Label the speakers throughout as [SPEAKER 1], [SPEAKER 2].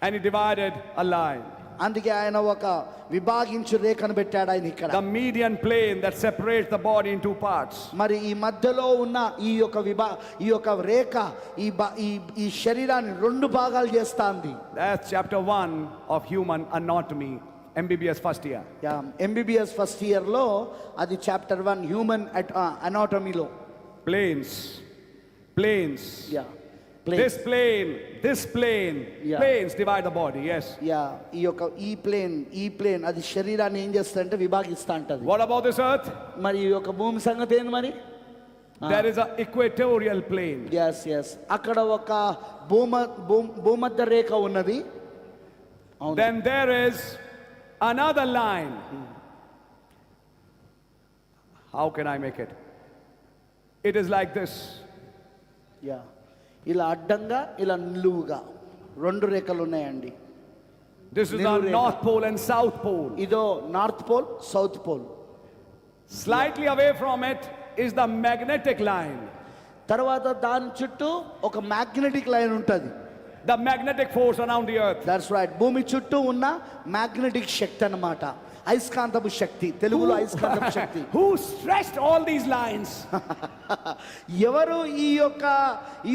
[SPEAKER 1] And he divided a line.
[SPEAKER 2] అందుకే ఆయన ఒక విభాగించు రేఖను పెట్టాడు ఆయన ఇక్కడ.
[SPEAKER 1] The median plane that separates the body in two parts.
[SPEAKER 2] మరి ఈ మధ్యలో ఉన్న ఈ యొక్క రేఖ ఈ శరీరాన్ని రెండు భాగాలు చేస్తాంది.
[SPEAKER 1] That's chapter 1 of human anatomy, MBBS first year.
[SPEAKER 2] MBBS first year లో అది chapter 1 హ్యూమన్ anatomy లో.
[SPEAKER 1] Planes. This plane,
[SPEAKER 2] Yeah.
[SPEAKER 1] planes divide the body, yes.
[SPEAKER 2] ఈ ప్లేన్ అది శరీరాన్ని ఏం చేస్తుందంటే విభాగిస్తా ఉంటది.
[SPEAKER 1] What about this earth?
[SPEAKER 2] మరి ఈ యొక్క భూమి సంగతి ఏంది మరి?
[SPEAKER 1] There is an equatorial plane.
[SPEAKER 2] yes అక్కడ ఒక భూమధ్య రేఖ ఉన్నది.
[SPEAKER 1] Then there is another line. How can I make it? It is like this.
[SPEAKER 2] ఇలా అడ్డంగా ఇలా నిలువుగా రెండు రేఖలు ఉన్నాయండి.
[SPEAKER 1] This is the north pole and south pole.
[SPEAKER 2] ఇదో north pole south pole.
[SPEAKER 1] Slightly away from it is the magnetic line.
[SPEAKER 2] తర్వాత దాని చుట్టూ ఒక మ్యాగ్నెటిక్ లైన్ ఉంటది.
[SPEAKER 1] The magnetic force around the earth.
[SPEAKER 2] That's right. భూమి చుట్టూ ఉన్న మ్యాగ్నెటిక్ శక్తి అన్నమాట. అయస్కాంతపు శక్తి, తెలుగులో అయస్కాంతపు శక్తి.
[SPEAKER 1] Who stretched all these lines?
[SPEAKER 2] ఎవరు ఈ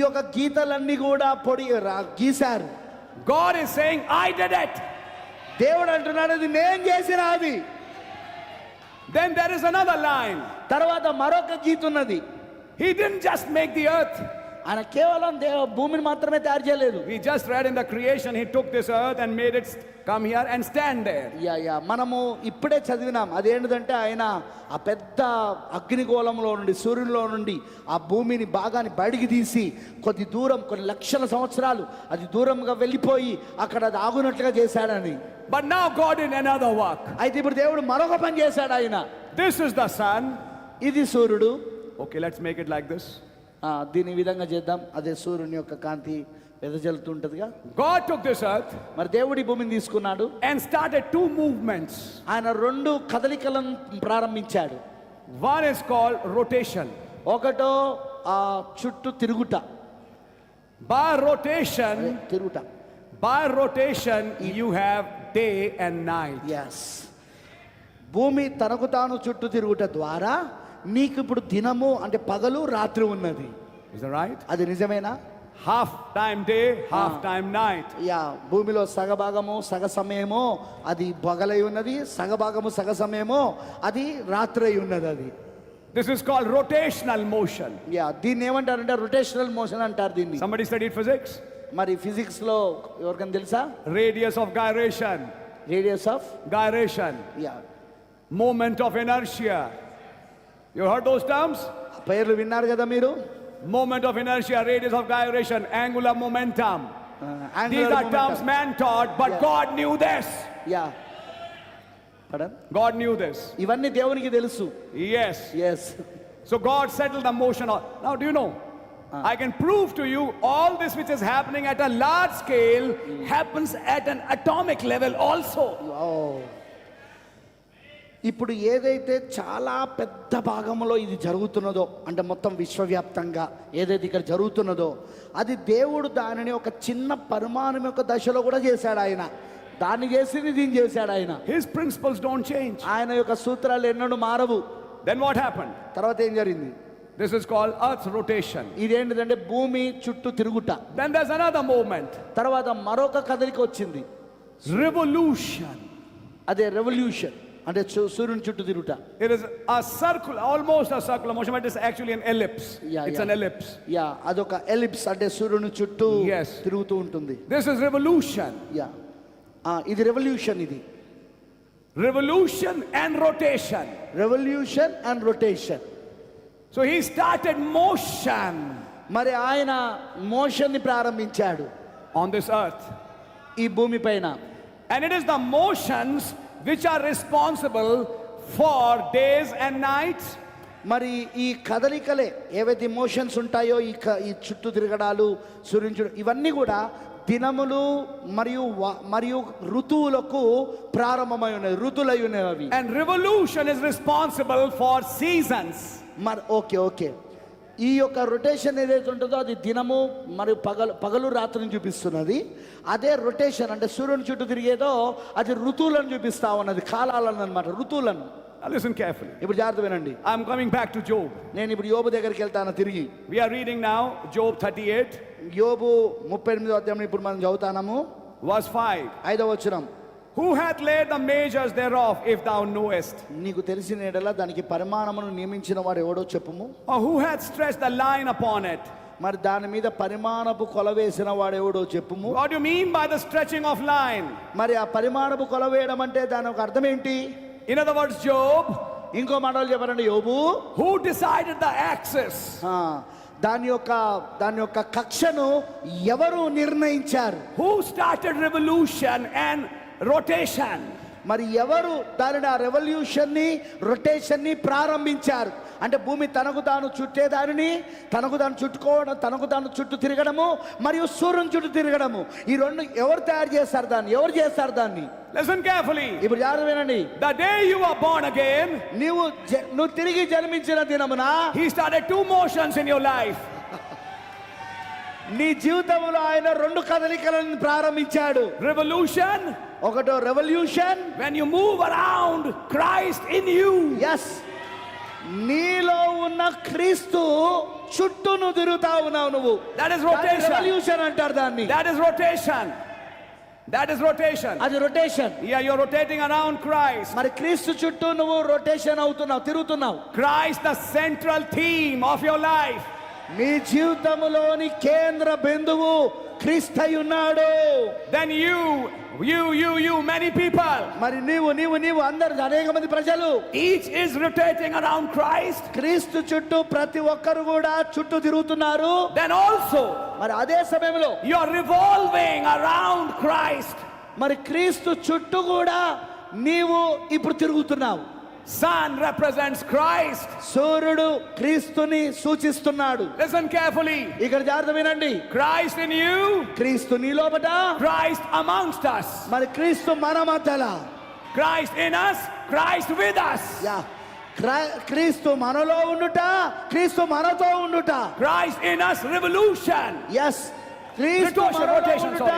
[SPEAKER 2] యొక్క గీతలన్నీ కూడా గీశారు?
[SPEAKER 1] God is saying, I did it.
[SPEAKER 2] దేవుడు అంటున్నాడు ఇది నేను చేసిన అది.
[SPEAKER 1] Then there is another line.
[SPEAKER 2] తర్వాత మరొక గీత ఉన్నది.
[SPEAKER 1] He didn't just make the earth.
[SPEAKER 2] ఆయన కేవలం భూమిని మాత్రమే తయారు చేయలేదు.
[SPEAKER 1] We just read in the creation he took this earth and made it come here and stand there.
[SPEAKER 2] మనము ఇప్పుడే చదివినాం. అదేంటంటే ఆయన ఆ పెద్ద అగ్నిగోళంలో నుండి సూర్యునిలో నుండి ఆ భూమిని భాగాన్ని బయటికి తీసి కొద్ది దూరం కొన్ని లక్షల సంవత్సరాలు అది దూరంగా వెళ్ళిపోయి అక్కడ అది ఆగునట్లుగా చేశాడని.
[SPEAKER 1] But now God did another work.
[SPEAKER 2] అయితే ఇప్పుడు దేవుడు మరొక పని చేశాడు ఆయన.
[SPEAKER 1] This is the sun.
[SPEAKER 2] ఇది సూర్యుడు.
[SPEAKER 1] Okay, let's make it like this.
[SPEAKER 2] దీని విధంగా చేద్దాం. అదే సూర్యుని యొక్క కాంతి వెదజల్లుతుంటదిగా.
[SPEAKER 1] God took this earth.
[SPEAKER 2] మరి దేవుడి భూమిని తీసుకున్నాడు
[SPEAKER 1] and started two movements.
[SPEAKER 2] ఆయన రెండు కదలికలను ప్రారంభించాడు.
[SPEAKER 1] One is called rotation.
[SPEAKER 2] ఒకటో చుట్టూ తిరుగుట.
[SPEAKER 1] By rotation you have day and night. భూమి తనకు తాను చుట్టూ తిరుగుట ద్వారా నీకు ఇప్పుడు దినము అంటే పగలు రాత్రి ఉన్నది. Is that right? అది నిజమేనా? Half time day, half time night. భూమిలో సగభాగము సగ సమయమో అది పగలై ఉన్నది, సగభాగము సగ సమయమో అది రాత్రి ఉన్నది. అది This is called rotational motion. దీన్ని ఏమంటారంటే రొటేషనల్ మోషన్ అంటారు దీన్ని. Somebody studied physics? మరి ఫిజిక్స్ లో ఎవరికైనా తెలుసా? Radius of gyration. Moment of inertia. You heard those terms? పేర్లు విన్నారు కదా మీరు? Moment of inertia, radius of gyration, angular momentum. These are terms man taught, but God knew this. God knew this.
[SPEAKER 2] ఇవన్నీ దేవునికి తెలుసు.
[SPEAKER 1] Yes. So God settled the motion. Now do you know? I can prove to you all this which is happening at a large scale happens at an atomic level also. ఇప్పుడు ఏదైతే చాలా పెద్ద భాగంలో ఇది జరుగుతున్నదో అంటే మొత్తం విశ్వవ్యాప్తంగా ఏదైతే ఇక్కడ జరుగుతున్నదో అది దేవుడు దానిని ఒక చిన్న పరిమాణం యొక్క దశలో కూడా చేశాడు. ఆయన దాన్ని చేసింది దీన్ని చేశాడు. ఆయన His principles don't change.
[SPEAKER 2] ఆయన యొక్క సూత్రాలు ఎన్నడూ మారవు.
[SPEAKER 1] Then what happened?
[SPEAKER 2] తర్వాత ఏం జరిగింది?
[SPEAKER 1] This is called Earth's rotation.
[SPEAKER 2] ఇదేంటిదంటే భూమి చుట్టూ తిరుగుట.
[SPEAKER 1] Then there's another movement.
[SPEAKER 2] తర్వాత మరొక కదలిక వచ్చింది.
[SPEAKER 1] Revolution.
[SPEAKER 2] అదే రెవల్యూషన్ అంటే సూర్యుని చుట్టూ తిరుగుట.
[SPEAKER 1] It is a circle, almost a circular motion, but it's actually an ellipse. It's an ellipse.
[SPEAKER 2] అదొక ఎలిప్స్ అంటే సూర్యుని చుట్టూ తిరుగుతూ ఉంటుంది.
[SPEAKER 1] This is revolution.
[SPEAKER 2] ఇది రెవల్యూషన్. ఇది
[SPEAKER 1] revolution and rotation. So he started motion.
[SPEAKER 2] మరి ఆయన మోషన్ ని ప్రారంభించాడు
[SPEAKER 1] on this earth.
[SPEAKER 2] ఈ భూమి పైన.
[SPEAKER 1] And it is the motions which are responsible for days and nights.
[SPEAKER 2] మరి ఈ కదలికలే ఏవైతే మోషన్స్ ఉంటాయో ఈ చుట్టూ తిరగడాలు సూర్యుని ఇవన్నీ కూడా దినములు మరియు ఋతువులకు ప్రారంభమై ఉన్నాయి, ఋతులై ఉన్నాయి అవి.
[SPEAKER 1] And revolution is responsible for seasons.
[SPEAKER 2] మరి ఓకే ఈ యొక్క రొటేషన్ ఏదైతే ఉంటుందో అది దినము మరియు పగలు రాత్రిని చూపిస్తున్నది. అదే రొటేషన్ అంటే సూర్యుని చుట్టూ తిరిగేదో అది ఋతువులను చూపిస్తా ఉన్నది, కాలాలను అన్నమాట, ఋతువులను.
[SPEAKER 3] Now listen carefully.
[SPEAKER 2] ఇప్పుడు జాగ్రత్త వినండి.
[SPEAKER 3] I'm coming back to Job.
[SPEAKER 2] నేను ఇప్పుడు యోబు దగ్గరికి వెళ్తాను తిరిగి.
[SPEAKER 3] We are reading now Job 38.
[SPEAKER 2] యోబు 38వ అధ్యాయం ఇప్పుడు మనం చదువుతాము.
[SPEAKER 3] Verse 5.
[SPEAKER 2] 5వ వచనం.
[SPEAKER 3] Who hath laid the measures thereof, if thou knowest?
[SPEAKER 2] నీకు తెలిసిన ఎడల దానికి పరిమాణమును నియమించిన వాడు ఎవడో చెప్పుము.
[SPEAKER 3] Or who hath stretched the line upon it?
[SPEAKER 2] మరి దాని మీద పరిమాణపు కొల వేసిన వాడు ఎవడో చెప్పుము.
[SPEAKER 3] What do you mean by the stretching of line?
[SPEAKER 2] మరి ఆ పరిమాణపు కొల వేయడం అంటే దాని ఒక అర్థం ఏంటి?
[SPEAKER 3] In other words, Job,
[SPEAKER 2] ఇంకో మాటలు చెప్పారండి, యోబు
[SPEAKER 3] who decided the axis?
[SPEAKER 2] దాని యొక్క కక్షను ఎవరు నిర్ణయించారు?
[SPEAKER 3] Who started revolution and rotation?
[SPEAKER 2] మరి ఎవరు దానిని ఆ రెవల్యూషన్ ని రొటేషన్ ని ప్రారంభించారు? అంటే భూమి తనకు తాను చుట్టే దానిని తనకు తాను చుట్టుకోవడం, తనకు తాను చుట్టూ తిరగడము మరియు సూర్యుని చుట్టూ తిరగడము, ఈ రెండు ఎవరు తయారు చేస్తారు దాన్ని? ఎవరు చేస్తారు దాన్ని?
[SPEAKER 3] Listen carefully.
[SPEAKER 2] ఇప్పుడు జాగ్రత్త వినండి.
[SPEAKER 3] The day you were born again,
[SPEAKER 2] నువ్వు తిరిగి జన్మించిన దినమున
[SPEAKER 3] he started two motions in your life.
[SPEAKER 2] నీ జీవితంలో ఆయన రెండు కదలికలను ప్రారంభించాడు.
[SPEAKER 3] Revolution,
[SPEAKER 2] ఒకటో revolution,
[SPEAKER 3] when you move around Christ in you.
[SPEAKER 2] Yes, నీలో ఉన్న క్రీస్తు చుట్టూ నువ్వు తిరుగుతా ఉన్నావు నువ్వు.
[SPEAKER 3] That is rotation.
[SPEAKER 2] రెవల్యూషన్ అంటారు దాన్ని.
[SPEAKER 3] That is rotation. That is rotation.
[SPEAKER 2] అది rotation.
[SPEAKER 3] Yeah, you're rotating around Christ.
[SPEAKER 2] మరి క్రీస్తు చుట్టూ నువ్వు రొటేషన్ అవుతున్నావు, తిరుగుతున్నావు.
[SPEAKER 3] Christ, the central theme of your life.
[SPEAKER 2] నీ జీవితంలోని కేంద్ర బిందువు క్రీస్తై ఉన్నాడు.
[SPEAKER 3] Then you, many people.
[SPEAKER 2] మరి నీవు అందరు అనేక మంది ప్రజలు.
[SPEAKER 3] Each is rotating around Christ.
[SPEAKER 2] క్రీస్తు చుట్టూ ప్రతి ఒక్కరు కూడా చుట్టూ తిరుగుతున్నారు.
[SPEAKER 3] Then also,
[SPEAKER 2] మరి అదే సమయంలో
[SPEAKER 3] you are revolving around Christ.
[SPEAKER 2] మరి క్రీస్తు చుట్టూ కూడా నీవు ఇప్పుడు తిరుగుతున్నావు.
[SPEAKER 3] Sun represents Christ.
[SPEAKER 2] సూర్యుడు క్రీస్తుని సూచిస్తున్నాడు.
[SPEAKER 3] Listen carefully.
[SPEAKER 2] ఇక్కడ జాగ్రత్త వినండి.
[SPEAKER 3] Christ in you,
[SPEAKER 2] క్రీస్తు నీ లోపట,
[SPEAKER 3] Christ amongst us.
[SPEAKER 2] మరి క్రీస్తు మన మధ్యలో.
[SPEAKER 3] Christ in us, Christ with us.
[SPEAKER 2] Yeah, క్రీస్తు మనలో ఉండుట, క్రీస్తు మనతో ఉండుట.
[SPEAKER 3] Christ in us, revolution.
[SPEAKER 2] Yes, క్రీస్తు మనలో ఉండుట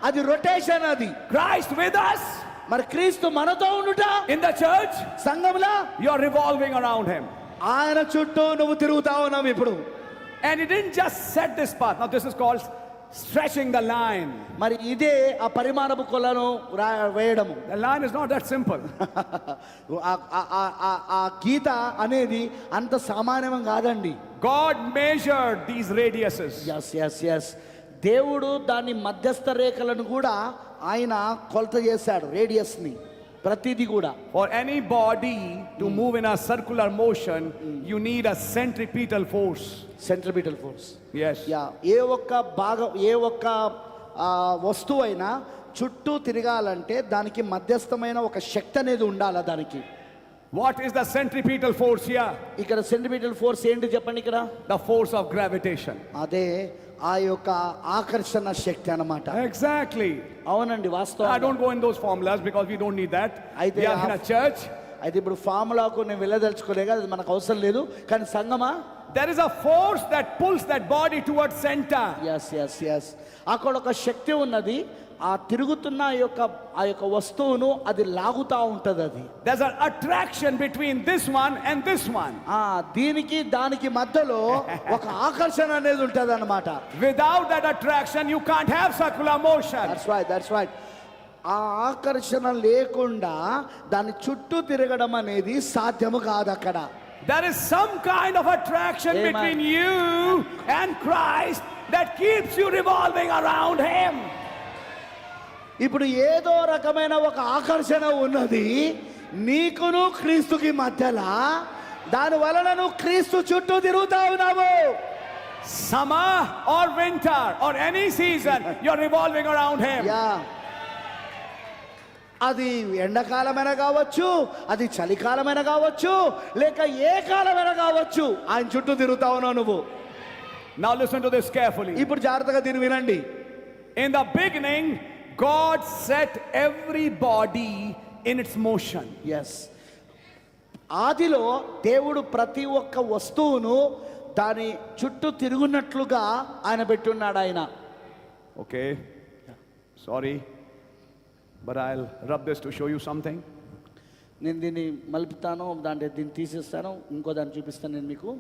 [SPEAKER 2] అది రొటేషన్. అది
[SPEAKER 3] Christ with us,
[SPEAKER 2] మరి క్రీస్తు మనతో ఉండుట.
[SPEAKER 3] in the church,
[SPEAKER 2] సంఘంలో
[SPEAKER 3] you are revolving around him.
[SPEAKER 2] ఆయన చుట్టూ నువ్వు తిరుగుతా ఉన్నావు ఇప్పుడు.
[SPEAKER 3] And he didn't just set this path. Now this is called stretching the line.
[SPEAKER 2] మరి ఇదే ఆ పరిమాణపు కొలను వేయడము.
[SPEAKER 3] The line is not that simple.
[SPEAKER 2] ఆ గీత అనేది అంత సామాన్యం కాదండి.
[SPEAKER 3] God measured these radiuses.
[SPEAKER 2] Yes, దేవుడు దాని మధ్యస్థ రేఖలను కూడా ఆయన కొలత చేశాడు, రేడియస్ ని ప్రతిదీ కూడా.
[SPEAKER 3] For any body to move in a circular motion, you need a centripetal force.
[SPEAKER 2] Centripetal force.
[SPEAKER 3] Yes.
[SPEAKER 2] Yeah, ఏ ఒక్క వస్తువు అయినా చుట్టూ తిరగాలంటే దానికి మధ్యస్థమైన ఒక శక్తి అనేది ఉండాలి దానికి.
[SPEAKER 3] What is the centripetal force here?
[SPEAKER 2] ఇక్కడ సెంట్రిపిటల్ ఫోర్స్ ఏంటి చెప్పండి? ఇక్కడ
[SPEAKER 3] The force of gravitation.
[SPEAKER 2] అదే ఆ యొక్క ఆకర్షణ శక్తి అన్నమాట.
[SPEAKER 3] Exactly.
[SPEAKER 2] అవునండి, వాస్తవం.
[SPEAKER 3] I don't go in those formulas because we don't need that.
[SPEAKER 2] అయితే
[SPEAKER 3] We are in a church.
[SPEAKER 2] అయితే ఇప్పుడు ఫార్ములాకు నేను వెళ్ళదలుచుకోలేక, అది మనకు అవసరం లేదు. కానీ సంగమా,
[SPEAKER 3] there is a force that pulls that body towards center.
[SPEAKER 2] Yes, అక్కడ ఒక శక్తి ఉన్నది. ఆ తిరుగుతున్న ఆ యొక్క వస్తువును అది లాగుతా ఉంటది. అది
[SPEAKER 3] there's an attraction between this one and this one.
[SPEAKER 2] దీనికి దానికి మధ్యలో ఒక ఆకర్షణ అనేది ఉంటది అన్నమాట.
[SPEAKER 3] Without that attraction you can't have circular motion.
[SPEAKER 2] That's right. ఆ ఆకర్షణ లేకుండా దాని చుట్టూ తిరగడం అనేది సాధ్యము కాదు. అక్కడ
[SPEAKER 3] there is some kind of attraction between you and Christ that keeps you revolving around him.
[SPEAKER 2] ఇప్పుడు ఏదో రకమైన ఒక ఆకర్షణ ఉన్నది నీకును క్రీస్తుకి మధ్యలో. దాని వలన నువ్వు క్రీస్తు చుట్టూ తిరుగుతా ఉన్నావు.
[SPEAKER 3] Summer or winter or any season, you're revolving around him.
[SPEAKER 2] Yeah, అది ఎండాకాలమైనా కావచ్చు, అది చలికాలమైనా కావచ్చు, లేక ఏ కాలమైనా కావచ్చు, ఆయన చుట్టూ తిరుగుతా ఉన్నావు నువ్వు.
[SPEAKER 3] Now listen to this carefully.
[SPEAKER 2] ఇప్పుడు జాగ్రత్తగా దీన్ని వినండి.
[SPEAKER 3] In the beginning, God set every body in its motion.
[SPEAKER 2] Yes, ఆదిలో దేవుడు ప్రతి ఒక్క వస్తువును దాని చుట్టూ తిరుగున్నట్లుగా ఆయన పెట్టున్నాడు ఆయన.
[SPEAKER 3] Okay. Sorry. But I'll rub this to show you something.
[SPEAKER 2] నేను దీన్ని మలుపుతాను, దీన్ని తీసేస్తాను, ఇంకో దాన్ని చూపిస్తాను నేను మీకు.